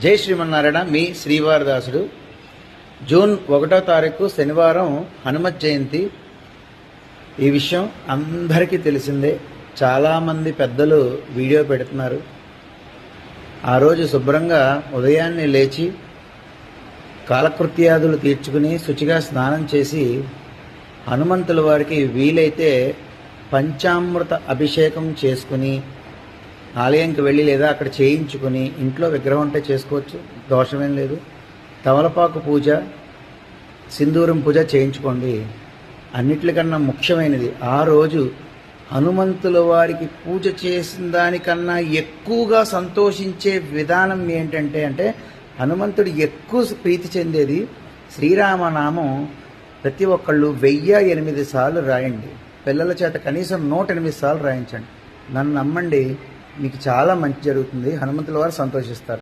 జై శ్రీమన్నారాయణ. మీ శ్రీవారదాసుడు. జూన్ 1వ తారీఖు శనివారం హనుమత్ జయంతి. ఈ విషయం అందరికీ తెలిసిందే. చాలామంది పెద్దలు వీడియో పెడుతున్నారు. ఆ రోజు శుభ్రంగా ఉదయాన్నే లేచి కాలకృత్యాదులు తీర్చుకుని శుచిగా స్నానం చేసి హనుమంతుల వారికి వీలైతే పంచామృత అభిషేకం చేసుకుని ఆలయంకి వెళ్ళి లేదా అక్కడ చేయించుకుని ఇంట్లో విగ్రహం ఉంటే చేసుకోవచ్చు, దోషమేం లేదు. తమలపాకు పూజ, సింధూరం పూజ చేయించుకోండి. అన్నిటికన్నా ముఖ్యమైనది ఆ రోజు హనుమంతుల వారికి పూజ చేసిన దానికన్నా ఎక్కువగా సంతోషించే విధానం ఏంటంటే హనుమంతుడు ఎక్కువ ప్రీతి చెందేది శ్రీరామనామం. ప్రతి ఒక్కళ్ళు 1008 సార్లు రాయండి. పిల్లల చేత కనీసం 108 సార్లు రాయించండి. నన్ను నమ్మండి, మీకు చాలా మంచి జరుగుతుంది. హనుమంతుల వారు సంతోషిస్తారు.